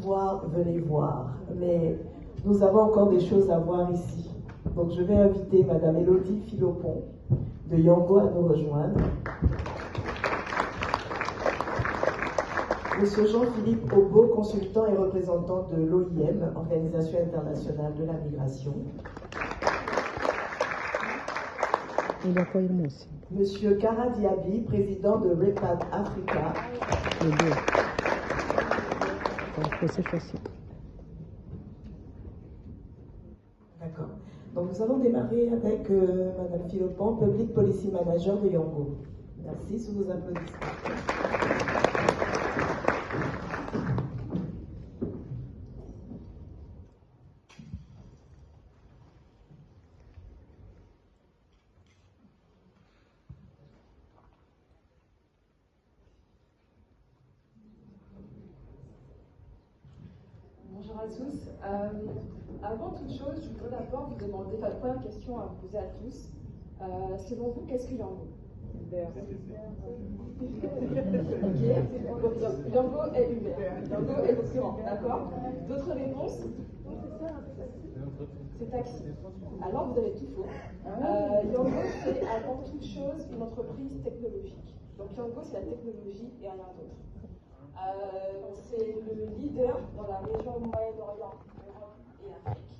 Venez voir, mais nous avons encore des choses à voir ici. Donc je vais inviter Madame Élodie Philopon de Yango à nous rejoindre. Monsieur Jean-Philippe Obo, consultant et représentant de l'OIM, Organisation internationale de la migration. Monsieur Kara Diaby, président de REPAD Africa. D'accord. Donc nous allons démarrer avec Madame Philopon, Public Policy Manager de Yango. Merci, sous vos applaudissements. Bonjour à tous. Avant toute chose, je voudrais d'abord vous demander, la première question à vous poser à tous. Selon vous, qu'est-ce que Yango? Ok. Yango est Uber. Yango est concurrent, d'accord? D'autres réponses? C'est taxi. Alors vous avez tout faux. Yango, c'est avant toute chose une entreprise technologique. Donc Yango, c'est la technologie et rien d'autre. C'est le leader dans la région Moyen-Orient, Europe et Afrique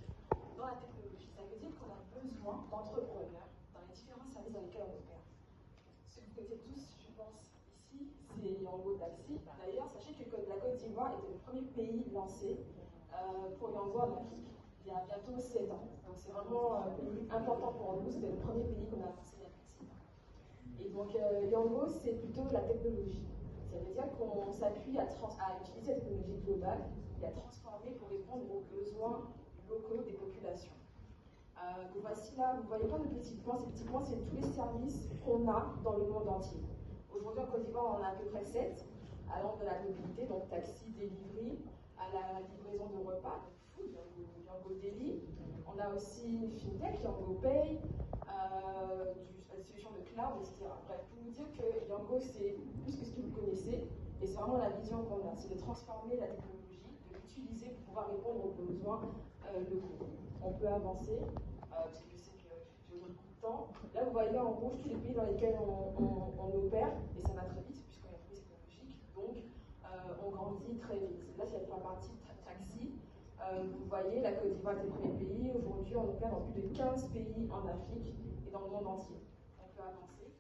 dans la technologie. Ça veut dire qu'on a besoin d'entrepreneurs dans les différents services dans lesquels on opère. Ce que vous connaissez tous, je pense, ici, c'est Yango Taxi. D'ailleurs, sachez que la Côte d'Ivoire était le premier pays lancé pour Yango en Afrique, il y a bientôt 7 ans. Donc c'est vraiment important pour nous, c'était le premier pays qu'on a lancé il y a 6 ans. Et donc Yango, c'est plutôt la technologie. Ça veut dire qu'on s'appuie à utiliser la technologie globale et à transformer pour répondre aux besoins locaux des populations. Donc voici là, vous voyez plein de petits points. Ces petits points, c'est tous les services qu'on a dans le monde entier. Aujourd'hui, en Côte d'Ivoire, on a à peu près 7, allant de la mobilité, donc taxi, delivery, à la livraison de repas, donc food, Yango Deli. On a aussi une fintech, Yango Pay, des solutions de cloud, etc. Bref, pour vous dire que Yango, c'est plus que ce que vous connaissez, et c'est vraiment la vision qu'on a, c'est de transformer la technologie, de l'utiliser pour pouvoir répondre aux besoins locaux. On peut avancer, parce que je sais que j'ai beaucoup de temps. Là, vous voyez en rouge tous les pays dans lesquels on opère, et ça va très vite, puisqu'on est une entreprise technologique, donc on grandit très vite. Là, c'est la partie taxi. Vous voyez, la Côte d'Ivoire est le premier pays. Aujourd'hui, on opère dans plus de 15 pays en Afrique et dans le monde entier. On peut avancer.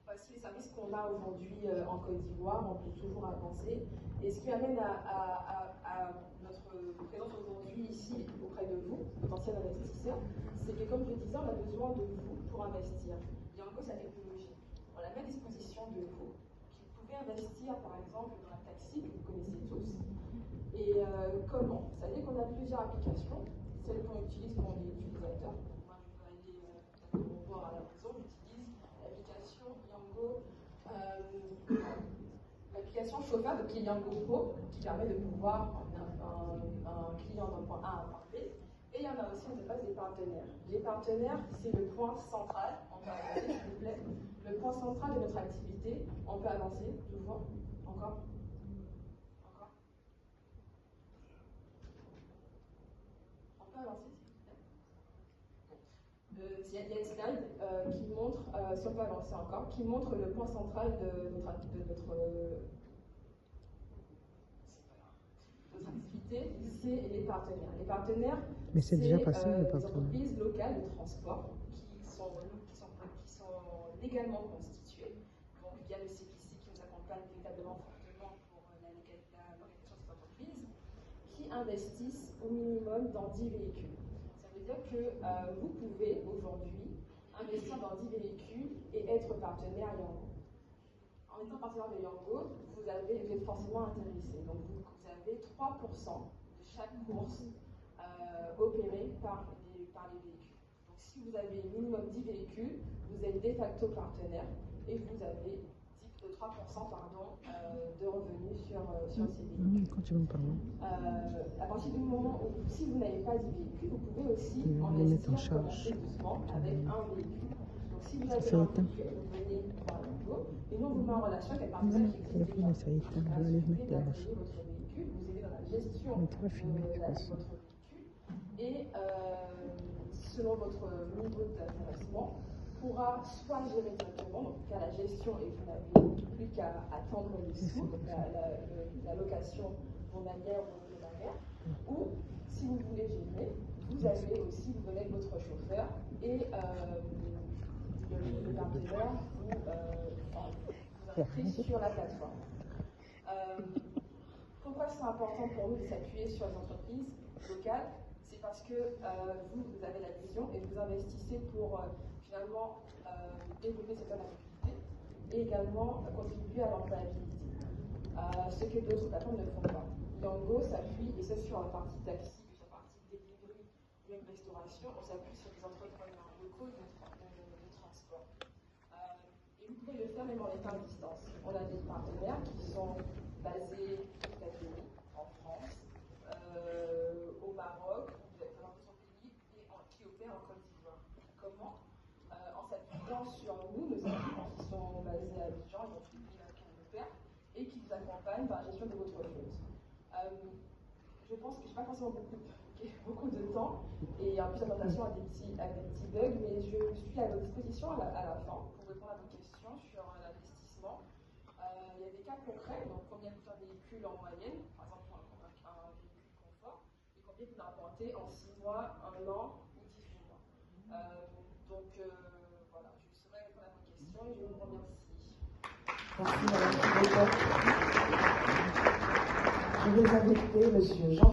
Voici les services qu'on a aujourd'hui en Côte d'Ivoire. On peut toujours avancer. Et ce qui amène à notre présence aujourd'hui ici auprès de vous, potentiels investisseurs, c'est que, comme je le disais, on a besoin de vous pour investir. Yango, c'est la technologie. On la met à disposition de vous, qui pouvez investir, par exemple, dans un taxi que vous connaissez tous. Et comment? C'est-à-dire qu'on a plusieurs applications, celles qu'on utilise pour les utilisateurs. Moi, je vais aller voir à la maison, j'utilise l'application Yango, l'application chauffeur, donc qui est Yango Pro, qui permet de pouvoir emmener un client d'un point A à un point B. Et il y en a aussi, on passe des partenaires. Les partenaires, c'est le point central. On peut avancer, s'il vous plaît. Le point central de notre activité. On peut avancer, toujours. Encore. Avancer, s'il vous plaît. Il y a une slide qui montre, si on peut avancer encore, qui montre le point central de notre activité, c'est les partenaires. Les partenaires, c'est des entreprises locales de transport qui sont légalement constituées. Donc il y a le CPC qui nous accompagne véritablement fortement pour l'organisation de ces entreprises, qui investissent au minimum dans 10 véhicules. Ça veut dire que vous pouvez aujourd'hui investir dans 10 véhicules et être partenaire Yango. En étant partenaire de Yango, vous êtes forcément intéressé. Donc vous avez 3% de chaque course opérée par les véhicules. Donc si vous avez minimum 10 véhicules, vous êtes de facto partenaire et vous avez 3% de revenus sur ces véhicules. Quand tu veux me parler. À partir du moment où, si vous n'avez pas de véhicule, vous pouvez aussi investir, commencer doucement avec un véhicule. Donc si vous avez un véhicule, vous venez voir Yango, et nous on vous met en relation avec un partenaire qui existe déjà. Vous payez votre véhicule, vous aidez dans la gestion de votre véhicule et selon votre niveau d'intéressement, pourra soit gérer directement, donc faire la gestion et vous n'avez plus qu'à attendre les sous, donc la location journalière ou hebdomadaire, ou si vous voulez gérer, vous avez aussi, vous venez avec votre chauffeur et le partenaire vous inscrit sur la plateforme. Pourquoi c'est important pour nous de s'appuyer sur les entreprises locales? C'est parce que vous avez la vision et vous investissez pour finalement développer cette activité et également contribuer à l'employabilité. Ce que d'autres plateformes ne font pas. Yango s'appuie, et c'est sur la partie taxi, sur la partie delivery, même restauration, on s'appuie sur des entrepreneurs locaux de transport. Et vous pouvez le faire même en étant à distance. On a des partenaires qui sont basés aux États-Unis, en France, au Maroc, dans d'autres pays, et qui opèrent en Côte d'Ivoire. Comment? En s'appuyant sur nous, nos équipes qui sont basées à Abidjan, ils ont tout pays qui opèrent, et qui vous accompagnent dans la gestion de votre flotte. Je pense que je n'ai pas forcément beaucoup de temps, et en plus la présentation a des petits bugs, mais je suis à votre disposition à la fin pour répondre à vos questions sur l'investissement. Il y a des cas concrets, donc combien coûte un véhicule en moyenne, par exemple un véhicule confort, et combien vous rapportez en 6 mois, 1 an ou 18 mois. Donc voilà, je saurais répondre à vos questions et je vous remercie. Merci Madame Philippon. Je vais inviter Monsieur Jean.